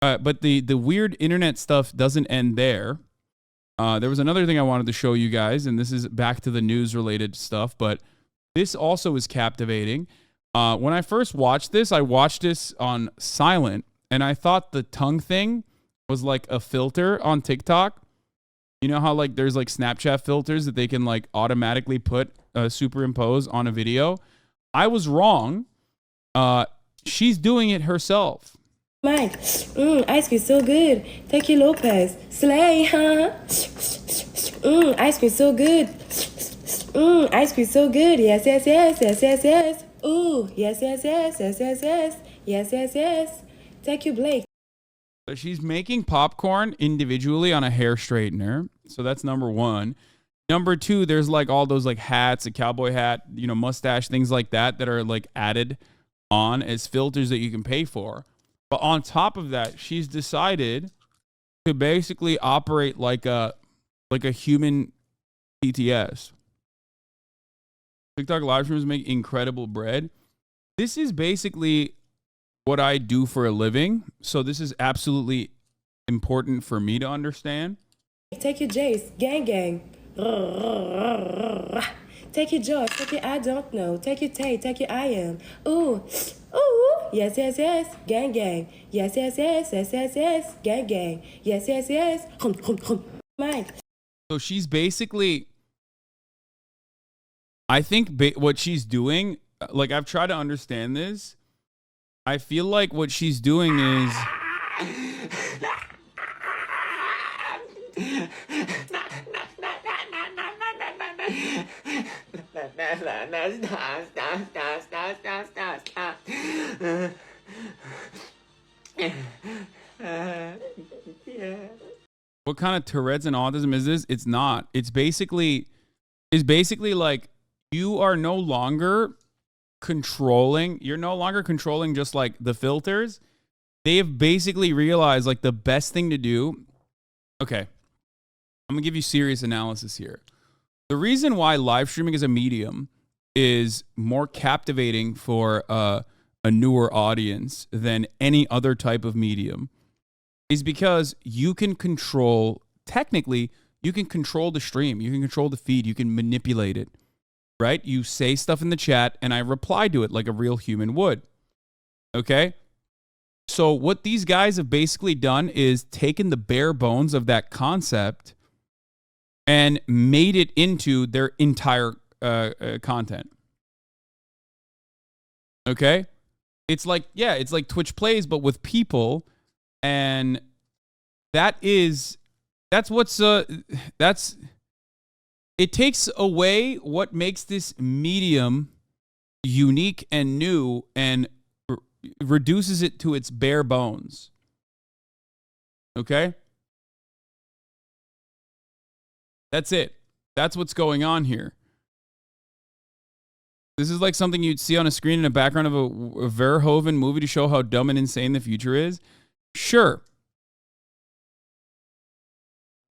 But the weird internet stuff doesn't end there. There was another thing I wanted to show you guys, and this is back to the news related stuff, but this also is captivating. When I first watched this, I watched this on silent, and I thought the tongue thing was like a filter on TikTok. You know how like there's like Snapchat filters that they can like automatically put superimpose on a video? I was wrong. She's doing it herself. Mike, ice cream so good. Thank you, Lopez. Slay, huh? Ice cream so good. Ice cream so good. Yes, yes, yes, yes, yes, yes. Ooh, yes, yes, yes, yes, yes, yes. Yes, yes, yes. Thank you, Blake. So she's making popcorn individually on a hair straightener. So that's number one. Number two, there's like all those like hats, a cowboy hat, you know, mustache, things like that are like added on as filters that you can pay for. But on top of that, she's decided to basically operate like a human TTS. TikTok live streamers make incredible bread. This is basically what I do for a living. So this is absolutely important for me to understand. Take your Jace, gang gang. Take your Joyce, take your I don't know. Take your Tay, take your I am. Ooh, ooh, yes, yes, yes, gang gang. Yes, yes, yes, yes, yes, yes, gang gang. Yes, yes, yes. Mike. So she's basically, I think what she's doing, like I've tried to understand this. I feel like what she's doing is what kind of Tourette's and autism is this? It's not. It's basically like you are no longer controlling. You're no longer controlling just like the filters. They have basically realized like the best thing to do. Okay, I'm gonna give you serious analysis here. The reason why live streaming as a medium is more captivating for a newer audience than any other type of medium is because you can control, technically, you can control the stream, you can control the feed, you can manipulate it, right? You say stuff in the chat and I reply to it like a real human would, okay? So what these guys have basically done is taken the bare bones of that concept and made it into their entire content. Okay? It's like, yeah, it's like Twitch Plays, but with people. And that's it takes away what makes this medium unique and new and reduces it to its bare bones. Okay? That's it. That's what's going on here. This is like something you'd see on a screen in the background of a Verhoeven movie to show how dumb and insane the future is. Sure.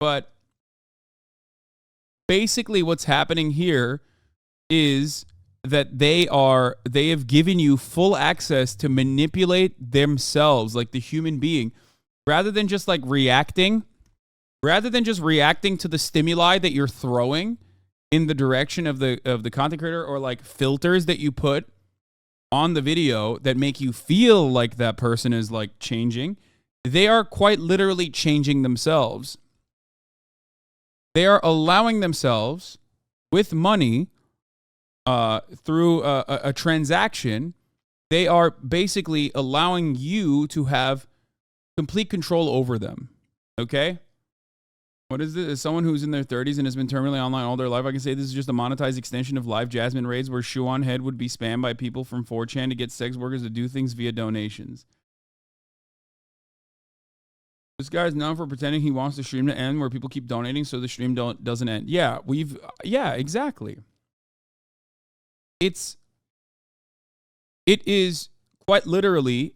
But basically what's happening here is that they have given you full access to manipulate themselves like the human being rather than just reacting to the stimuli that you're throwing in the direction of the content creator, or like filters that you put on the video that make you feel like that person is like changing. They are quite literally changing themselves. They are allowing themselves with money through a transaction. They are basically allowing you to have complete control over them. Okay? What is this? As someone who's in their 30s and has been terminally online all their life, I can say this is just a monetized extension of live Jasmine raids where Shoe on Head would be spammed by people from 4chan to get sex workers to do things via donations. This guy's known for pretending he wants the stream to end where people keep donating so the stream doesn't end. Yeah, exactly. It is quite literally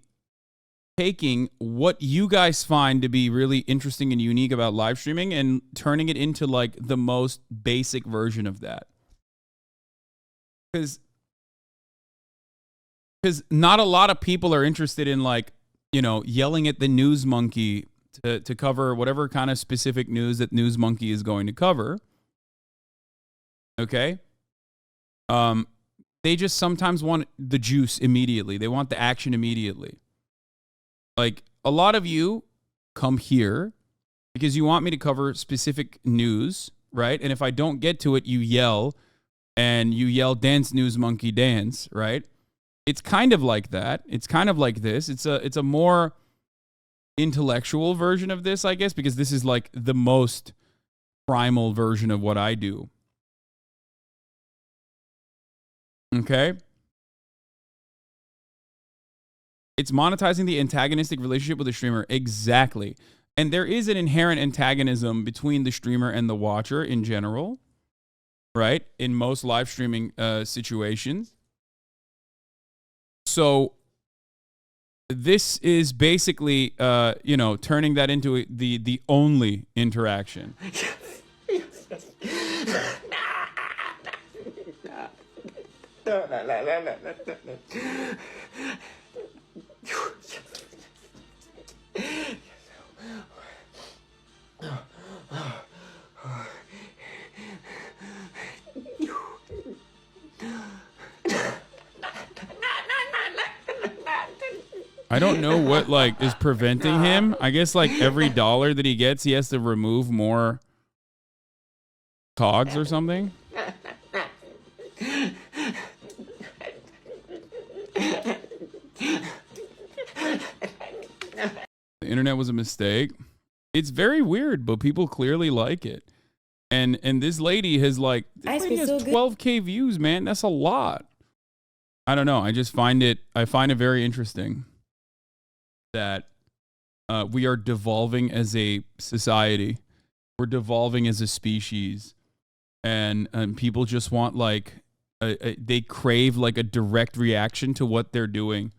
taking what you guys find to be really interesting and unique about live streaming and turning it into like the most basic version of that. Because not a lot of people are interested in like yelling at the news monkey to cover whatever kind of specific news that news monkey is going to cover. Okay. They just sometimes want the juice immediately. They want the action immediately. Like, a lot of you come here because you want me to cover specific news, right? And if I don't get to it, you yell, and you yell, "Dance, news monkey, dance," right? It's kind of like that. It's kind of like this. It's a more intellectual version of this, I guess, because this is like the most primal version of what I do. Okay? It's monetizing the antagonistic relationship with the streamer. Exactly. And there is an inherent antagonism between the streamer and the watcher in general, right? In most live streaming situations. So this is basically, turning that into the only interaction. I don't know what is preventing him. I guess every dollar that he gets, he has to remove more cogs or something. The internet was a mistake. It's very weird, but people clearly like it. And this lady has this lady has 12K views, man. That's a lot. I don't know. I find it very interesting that we are devolving as a society. We're devolving as a species. And people just want they crave a direct reaction to what they're doing.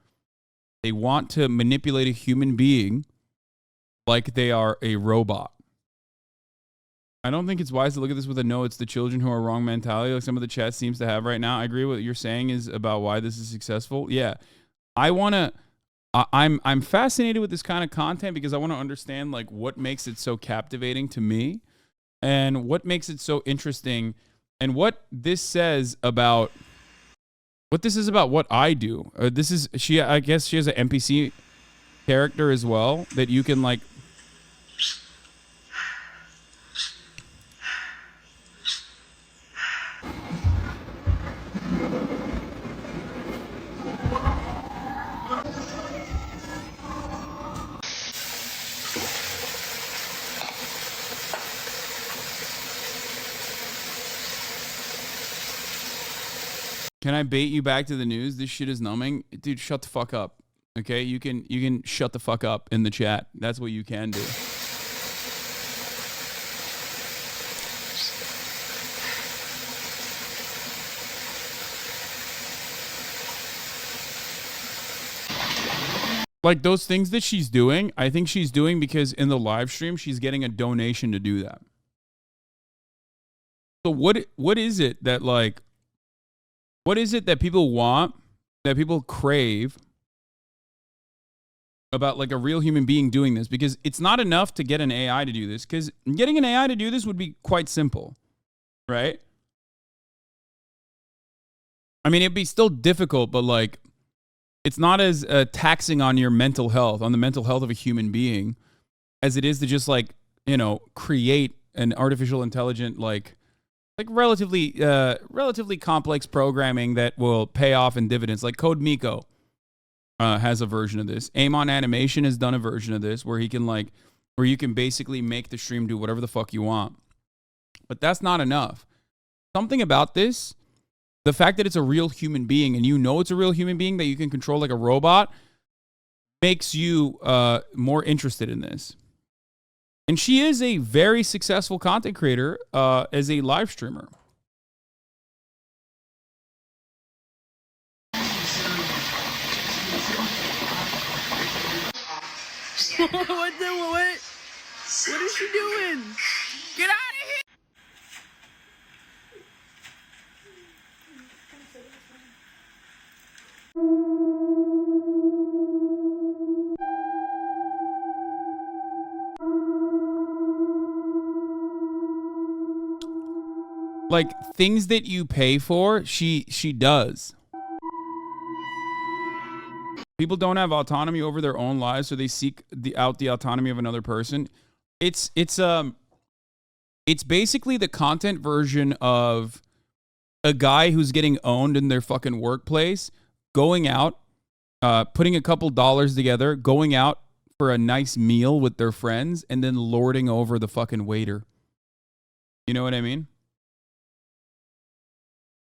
They want to manipulate a human being like they are a robot. I don't think it's wise to look at this with a no, it's the children who are wrong mentality, like some of the chat seems to have right now. I agree with what you're saying is about why this is successful. Yeah. I'm fascinated with this kind of content because I want to understand what makes it so captivating to me and what makes it so interesting and what this says about what I do. I guess she has an NPC character as well that you can Can I bait you back to the news? This shit is numbing. Dude, shut the fuck up. Okay? You can shut the fuck up in the chat. That's what you can do. Those things that she's doing, I think she's doing because in the live stream, she's getting a donation to do that. So what is it that what is it that people want, that people crave about a real human being doing this? Because it's not enough to get an AI to do this, because getting an AI to do this would be quite simple, right? I mean, it'd be still difficult, but it's not as taxing on your mental health, on the mental health of a human being, as it is to just create an artificial intelligent relatively complex programming that will pay off in dividends. Like Code Miko has a version of this. Amon Animation has done a version of this where where you can basically make the stream do whatever the fuck you want. But that's not enough. Something about this, the fact that it's a real human being and it's a real human being that you can control like a robot, makes you more interested in this. And she is a very successful content creator as a live streamer. What is she doing? Get out of here! Like things that you pay for, she does. People don't have autonomy over their own lives, so they seek out the autonomy of another person. It's basically the content version of a guy who's getting owned in their fucking workplace, going out, putting a couple dollars together, going out for a nice meal with their friends, and then lording over the fucking waiter. You know what I mean?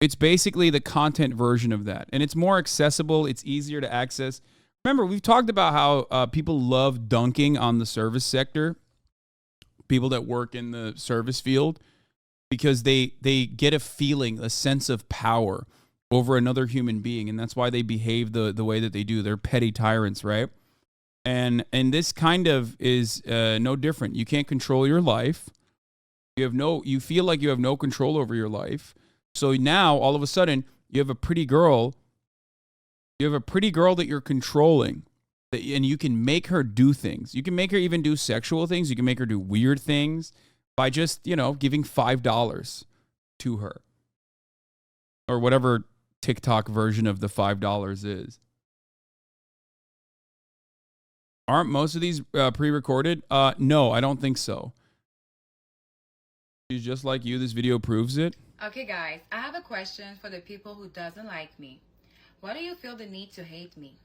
It's basically the content version of that. And it's more accessible. It's easier to access. Remember, we've talked about how people love dunking on the service sector, people that work in the service field, because they get a feeling, a sense of power over another human being. And that's why they behave the way that they do. They're petty tyrants, right? And this kind of is no different. You can't control your life. You feel like you have no control over your life. So now, all of a sudden, you have a pretty girl. You have a pretty girl that you're controlling, and you can make her do things. You can make her even do sexual things. You can make her do weird things by just, giving $5 to her, or whatever TikTok version of the $5 is. Aren't most of these pre-recorded? No, I don't think so. She's just like you. This video proves it. Okay, guys, I have a question for the people who doesn't like me. Why do you feel the need to hate me?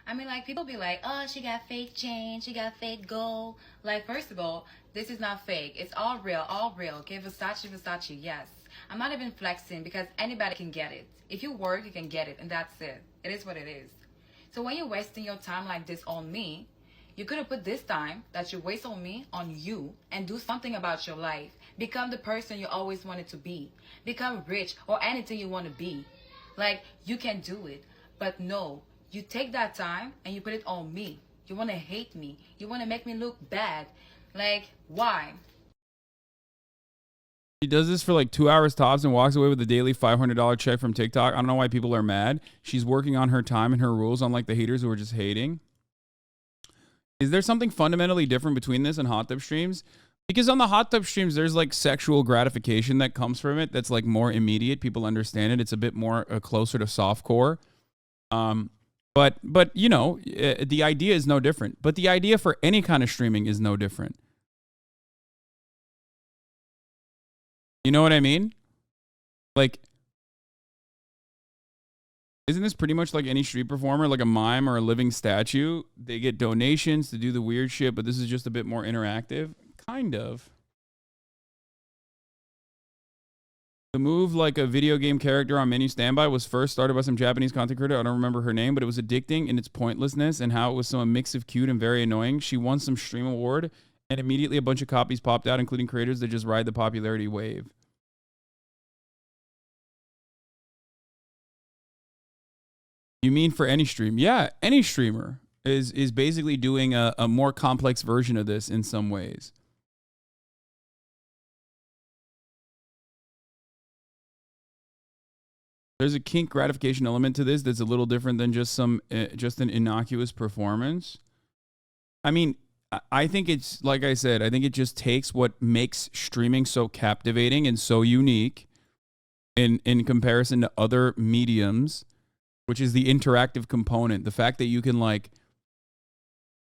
I mean, like, people be like, oh, she got fake chain, she got fake gold. Like, first of all, this is not fake. It's all real, okay? Versace, yes. I'm not even flexing because anybody can get it. If you work, you can get it, and that's it. It is what it is. So when you're wasting your time like this on me, you could have put this time that you waste on me on you and do something about your life. Become the person you always wanted to be. Become rich or anything you want to be. Like, you can do it. But no, you take that time and you put it on me. You want to hate me. You want to make me look bad. Like, why? She does this for like 2 hours tops and walks away with a daily $500 check from TikTok. I don't know why people are mad. She's working on her time and her rules, unlike the haters who are just hating. Is there something fundamentally different between this and hot tub streams? Because on the hot tub streams, there's like sexual gratification that comes from it. That's like more immediate. People understand it. It's a bit more closer to softcore. But the idea is no different. But the idea for any kind of streaming is no different. You know what I mean? Like, isn't this pretty much like any street performer, like a mime or a living statue? They get donations to do the weird shit, but this is just a bit more interactive. Kind of. The move, like a video game character on Menu Standby, was first started by some Japanese content creator. I don't remember her name, but it was addicting in its pointlessness and how it was a mix of cute and very annoying. She won some stream award, and immediately a bunch of copies popped out, including creators that just ride the popularity wave. You mean for any stream? Yeah, any streamer is basically doing a more complex version of this in some ways. There's a kink gratification element to this that's a little different than just an innocuous performance. I mean, I think it's, like I said, I think it just takes what makes streaming so captivating and so unique in comparison to other mediums, which is the interactive component. The fact that you can like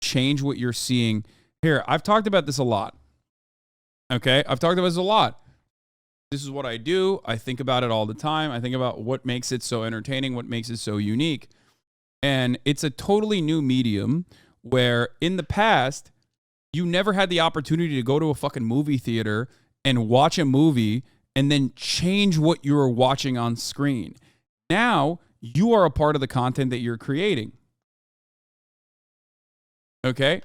change what you're seeing. Here, I've talked about this a lot. Okay? I've talked about this a lot. This is what I do. I think about it all the time. I think about what makes it so entertaining, what makes it so unique. And it's a totally new medium where in the past, you never had the opportunity to go to a fucking movie theater and watch a movie and then change what you were watching on screen. Now, you are a part of the content that you're creating. Okay?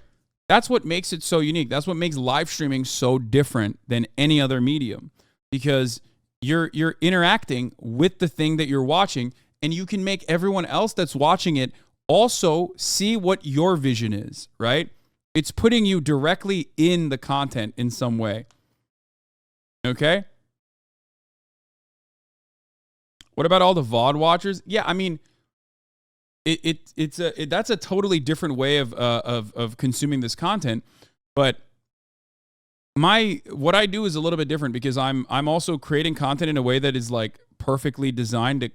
That's what makes it so unique. That's what makes live streaming so different than any other medium. Because you're interacting with the thing that you're watching, and you can make everyone else that's watching it also see what your vision is, right? It's putting you directly in the content in some way. Okay? What about all the VOD watchers? Yeah, I mean, that's a totally different way of consuming this content, but what I do is a little bit different because I'm also creating content in a way that is like perfectly designed to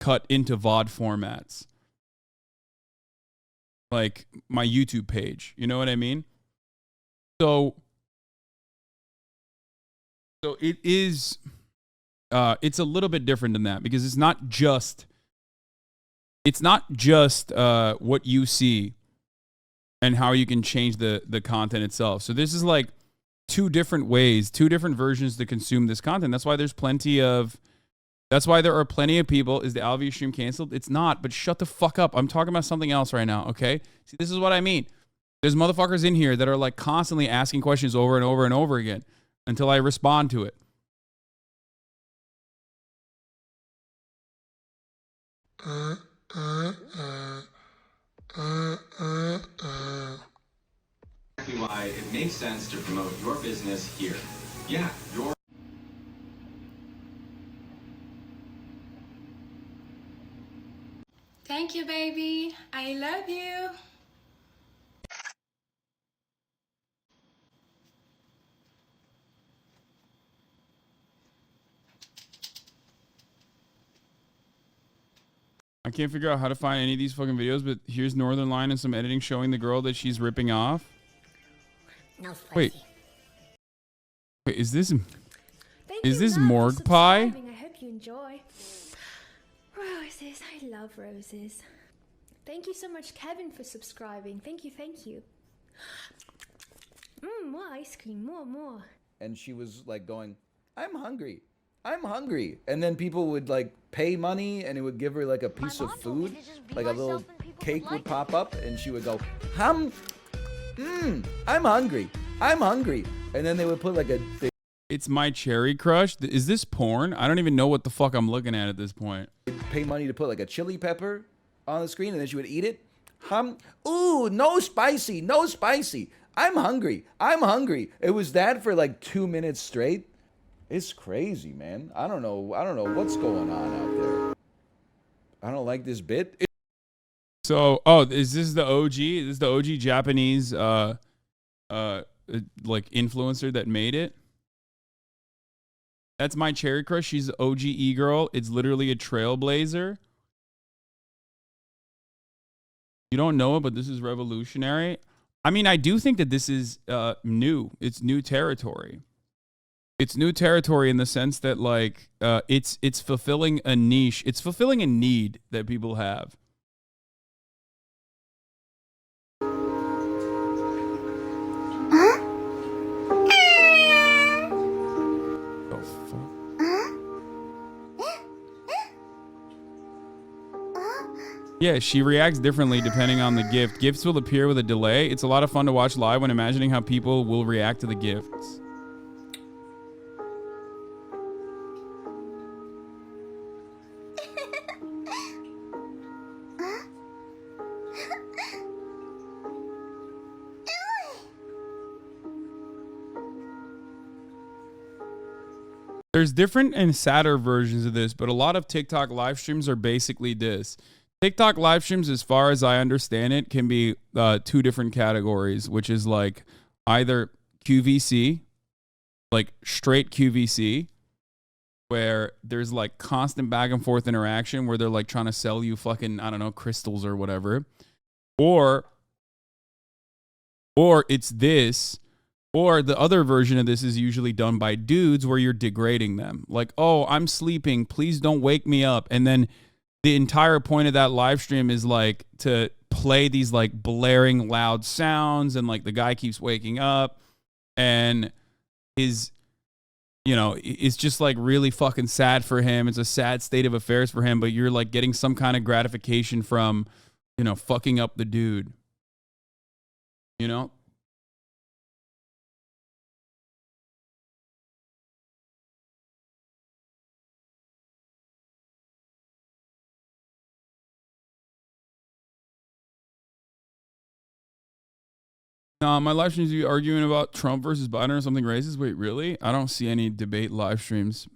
cut into VOD formats. Like my YouTube page, you know what I mean? So it is it's a little bit different than that because it's not just what you see and how you can change the content itself. So this is like two different ways, two different versions to consume this content. That's why there are plenty of people. Is the Alvy stream canceled? It's not, but shut the fuck up. I'm talking about something else right now, okay? See, this is what I mean. There's motherfuckers in here that are like constantly asking questions over and over and over again until I respond to it. Why it makes sense to promote your business here. Yeah, your. Thank you, baby. I love you. I can't figure out how to find any of these fucking videos, but here's Northern Line and some editing showing the girl that she's ripping off. No spicy. Wait, is this morgue pie? I hope you enjoy. Roses, I love roses. Thank you so much, Kevin, for subscribing. Thank you, thank you. More ice cream, more. And she was like going, I'm hungry. And then people would like pay money and it would give her like a piece of food, like a little cake would pop up and she would go, I'm hungry. And then they would put like a thing. It's My Cherry Crush. Is this porn? I don't even know what the fuck I'm looking at this point. Pay money to put like a chili pepper on the screen and then she would eat it. Ooh, no spicy. I'm hungry. It was that for like 2 minutes straight. It's crazy, man. I don't know what's going on out there. I don't like this bit. So, is this the OG? Is this the OG Japanese like influencer that made it? That's My Cherry Crush. She's the OG e-girl. It's literally a trailblazer. You don't know it, but this is revolutionary. I mean, I do think that this is new. It's new territory. It's new territory in the sense that like it's fulfilling a niche. It's fulfilling a need that people have. Yeah, she reacts differently depending on the gift. Gifts will appear with a delay. It's a lot of fun to watch live when imagining how people will react to the gifts. There's different and sadder versions of this, but a lot of TikTok live streams are basically this. TikTok live streams, as far as I understand it, can be two different categories, which is like either QVC, like straight QVC, where there's like constant back and forth interaction where they're like trying to sell you fucking, I don't know, crystals or whatever. Or it's this. Or the other version of this is usually done by dudes where you're degrading them. Like, oh, I'm sleeping. Please don't wake me up. And then the entire point of that live stream is like to play these like blaring loud sounds. And like the guy keeps waking up and it's just like really fucking sad for him. It's a sad state of affairs for him, but you're like getting some kind of gratification from, fucking up the dude. You know? My live streams be arguing about Trump versus Biden or something racist. Wait, really? I don't see any debate live streams.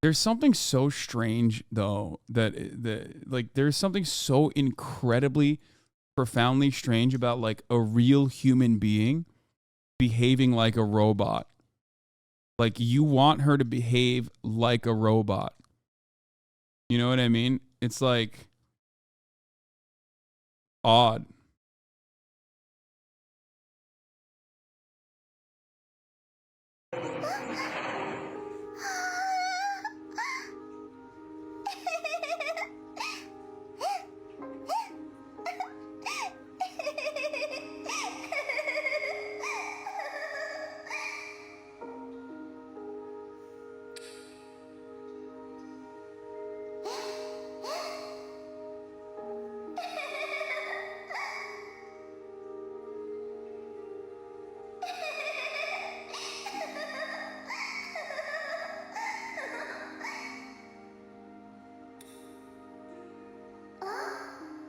There's something so strange though like there's something so incredibly profoundly strange about like a real human being behaving like a robot. Like you want her to behave like a robot. You know what I mean? It's like odd.